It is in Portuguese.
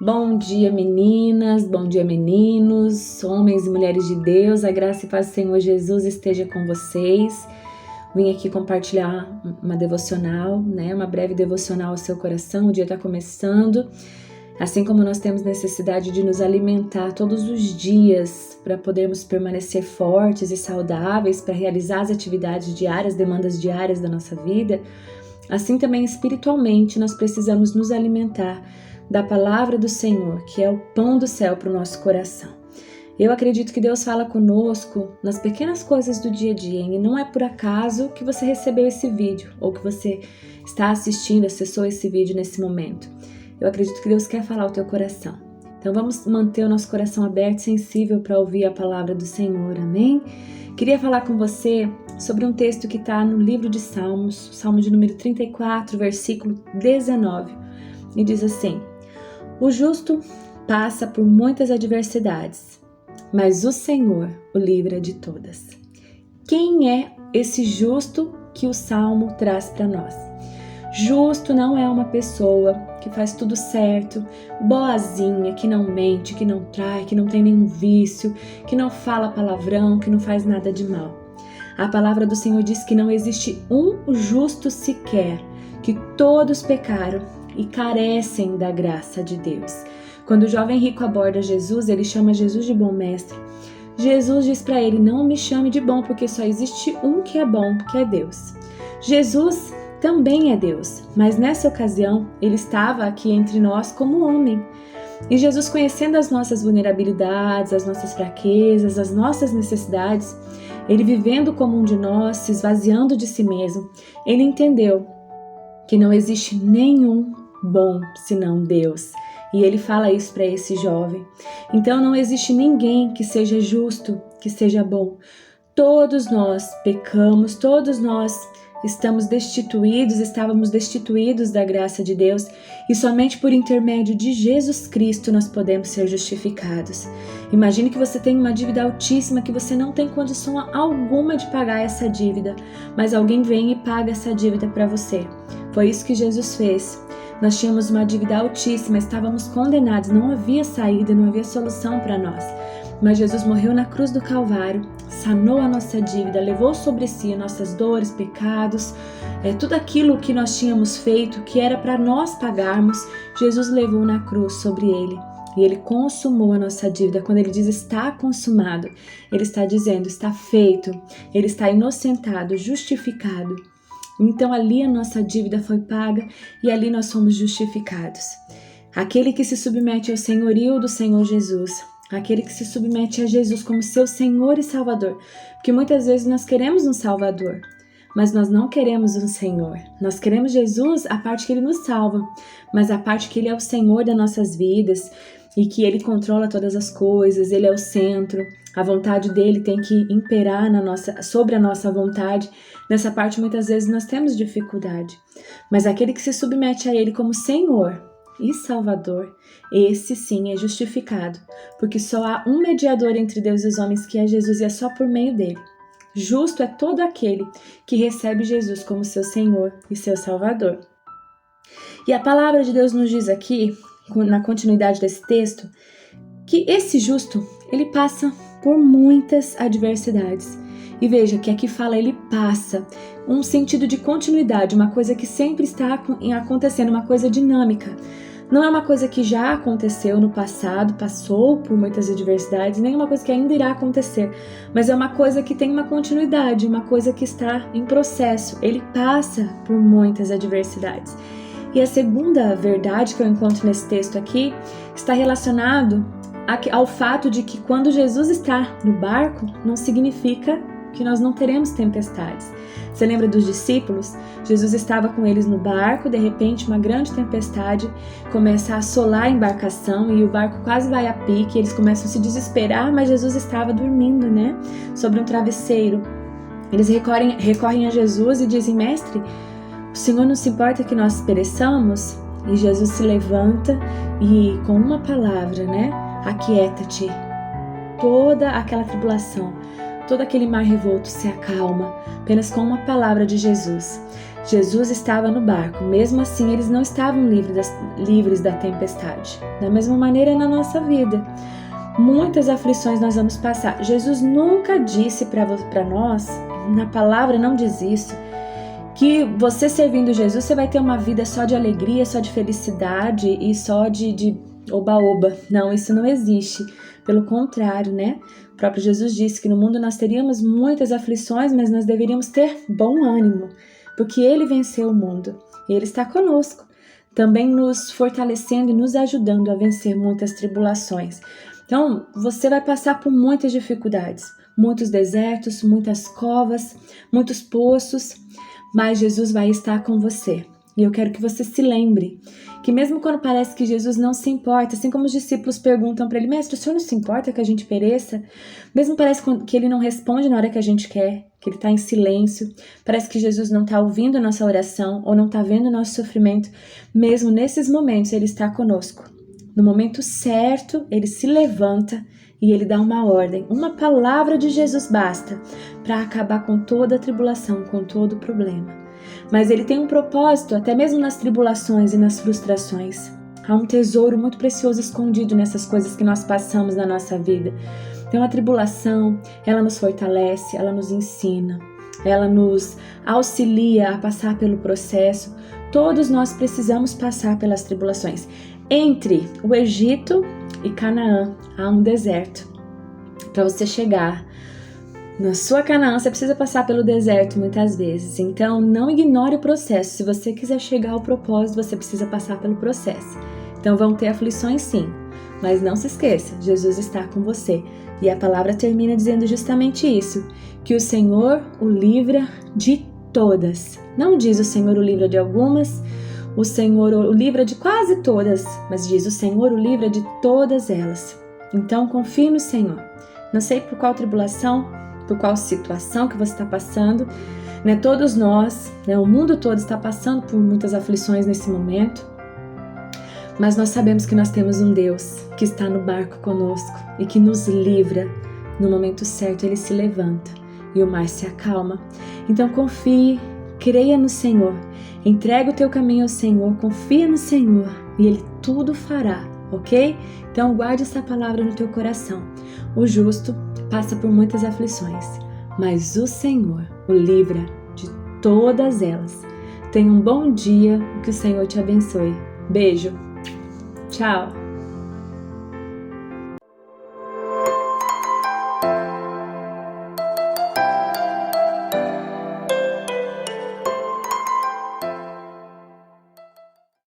Bom dia, meninas, bom dia, meninos, homens e mulheres de Deus, a graça e paz do Senhor Jesus esteja com vocês. Vim aqui compartilhar uma devocional, uma breve devocional ao seu coração. O dia está começando, assim como nós temos necessidade de nos alimentar todos os dias para podermos permanecer fortes e saudáveis, para realizar as atividades diárias, demandas diárias da nossa vida, assim também espiritualmente nós precisamos nos alimentar da palavra do Senhor, que é o pão do céu para o nosso coração. Eu acredito que Deus fala conosco nas pequenas coisas do dia a dia, e não é por acaso que você recebeu esse vídeo, ou que você está assistindo, acessou esse vídeo nesse momento. Eu acredito que Deus quer falar ao teu coração. Então vamos manter o nosso coração aberto e sensível para ouvir a palavra do Senhor, amém? Queria falar com você sobre um texto que está no livro de Salmos, Salmo de número 34, versículo 19, e diz assim: o justo passa por muitas adversidades, mas o Senhor o livra de todas. Quem é esse justo que o Salmo traz para nós? Justo não é uma pessoa que faz tudo certo, boazinha, que não mente, que não trai, que não tem nenhum vício, que não fala palavrão, que não faz nada de mal. A palavra do Senhor diz que não existe um justo sequer, que todos pecaram e carecem da graça de Deus. Quando o jovem rico aborda Jesus, ele chama Jesus de bom mestre. Jesus diz para ele: não me chame de bom, porque só existe um que é bom, que é Deus. Jesus também é Deus, mas nessa ocasião ele estava aqui entre nós como homem. E Jesus, conhecendo as nossas vulnerabilidades, as nossas fraquezas, as nossas necessidades, ele vivendo como um de nós, se esvaziando de si mesmo, ele entendeu que não existe nenhum bom senão Deus. E ele fala isso para esse jovem. Então não existe ninguém que seja justo, que seja bom. Todos nós pecamos, todos nós estávamos destituídos da graça de Deus, e somente por intermédio de Jesus Cristo nós podemos ser justificados. Imagine que você tem uma dívida altíssima, que você não tem condição alguma de pagar essa dívida, mas alguém vem e paga essa dívida para você. Foi isso que Jesus fez. Nós tínhamos uma dívida altíssima, estávamos condenados, não havia saída, não havia solução para nós. Mas Jesus morreu na cruz do Calvário, sanou a nossa dívida, levou sobre si nossas dores, pecados, tudo aquilo que nós tínhamos feito, que era para nós pagarmos, Jesus levou na cruz sobre ele. E ele consumou a nossa dívida. Quando ele diz está consumado, ele está dizendo está feito, ele está inocentado, justificado. Então ali a nossa dívida foi paga e ali nós fomos justificados. Aquele que se submete ao senhorio do Senhor Jesus, aquele que se submete a Jesus como seu Senhor e Salvador, porque muitas vezes nós queremos um Salvador, mas nós não queremos um Senhor. Nós queremos Jesus, a parte que Ele nos salva, mas a parte que Ele é o Senhor das nossas vidas e que Ele controla todas as coisas, Ele é o centro, a vontade dEle tem que imperar sobre a nossa vontade. Nessa parte muitas vezes nós temos dificuldade, mas aquele que se submete a Ele como Senhor e Salvador, esse sim é justificado, porque só há um mediador entre Deus e os homens, que é Jesus, e é só por meio dele. Justo é todo aquele que recebe Jesus como seu Senhor e seu Salvador. E a palavra de Deus nos diz aqui, na continuidade desse texto, que esse justo, ele passa por muitas adversidades. E veja que aqui fala ele passa, um sentido de continuidade, uma coisa que sempre está acontecendo, uma coisa dinâmica. Não é uma coisa que já aconteceu no passado, passou por muitas adversidades, nem uma coisa que ainda irá acontecer, mas é uma coisa que tem uma continuidade, uma coisa que está em processo. Ele passa por muitas adversidades. E a segunda verdade que eu encontro nesse texto aqui está relacionado ao fato de que quando Jesus está no barco, não significa que nós não teremos tempestades. Você lembra dos discípulos? Jesus estava com eles no barco, de repente uma grande tempestade começa a assolar a embarcação e o barco quase vai a pique, eles começam a se desesperar, mas Jesus estava dormindo, sobre um travesseiro. Eles recorrem a Jesus e dizem: mestre, o Senhor não se importa que nós pereçamos? E Jesus se levanta e com uma palavra, aquieta-te. Toda aquela tribulação todo aquele mar revolto se acalma apenas com uma palavra de Jesus. Jesus estava no barco, mesmo assim eles não estavam livres da tempestade. Da mesma maneira na nossa vida, muitas aflições nós vamos passar. Jesus nunca disse para nós, na palavra não diz isso, que você servindo Jesus, você vai ter uma vida só de alegria, só de felicidade e só de oba-oba. Não, isso não existe. Pelo contrário, né? O próprio Jesus disse que no mundo nós teríamos muitas aflições, mas nós deveríamos ter bom ânimo, porque Ele venceu o mundo e Ele está conosco, também nos fortalecendo e nos ajudando a vencer muitas tribulações. Então, você vai passar por muitas dificuldades, muitos desertos, muitas covas, muitos poços, mas Jesus vai estar com você. E eu quero que você se lembre que mesmo quando parece que Jesus não se importa, assim como os discípulos perguntam para ele, mestre, o senhor não se importa que a gente pereça? Mesmo parece que ele não responde na hora que a gente quer, que ele está em silêncio, parece que Jesus não está ouvindo a nossa oração ou não está vendo o nosso sofrimento, mesmo nesses momentos ele está conosco. No momento certo, ele se levanta e ele dá uma ordem. Uma palavra de Jesus basta para acabar com toda a tribulação, com todo o problema. Mas ele tem um propósito, até mesmo nas tribulações e nas frustrações. Há um tesouro muito precioso escondido nessas coisas que nós passamos na nossa vida. Então a tribulação, ela nos fortalece, ela nos ensina, ela nos auxilia a passar pelo processo. Todos nós precisamos passar pelas tribulações. Entre o Egito e Canaã há um deserto. Para você chegar na sua Canaã, você precisa passar pelo deserto muitas vezes. Então, não ignore o processo. Se você quiser chegar ao propósito, você precisa passar pelo processo. Então, vão ter aflições sim. Mas não se esqueça, Jesus está com você. E a palavra termina dizendo justamente isso. Que o Senhor o livra de todas. Não diz o Senhor o livra de algumas, o Senhor o livra de quase todas, mas diz o Senhor o livra de todas elas. Então, confie no Senhor. Não sei por qual tribulação, por qual situação que você está passando, né? Todos nós, né? O mundo todo está passando por muitas aflições nesse momento, mas nós sabemos que nós temos um Deus que está no barco conosco e que nos livra. No momento certo, Ele se levanta e o mar se acalma. Então confie, creia no Senhor, entrega o teu caminho ao Senhor, confia no Senhor e Ele tudo fará, ok? Então guarde essa palavra no teu coração. O justo passa por muitas aflições, mas o Senhor o livra de todas elas. Tenha um bom dia, que o Senhor te abençoe. Beijo, tchau!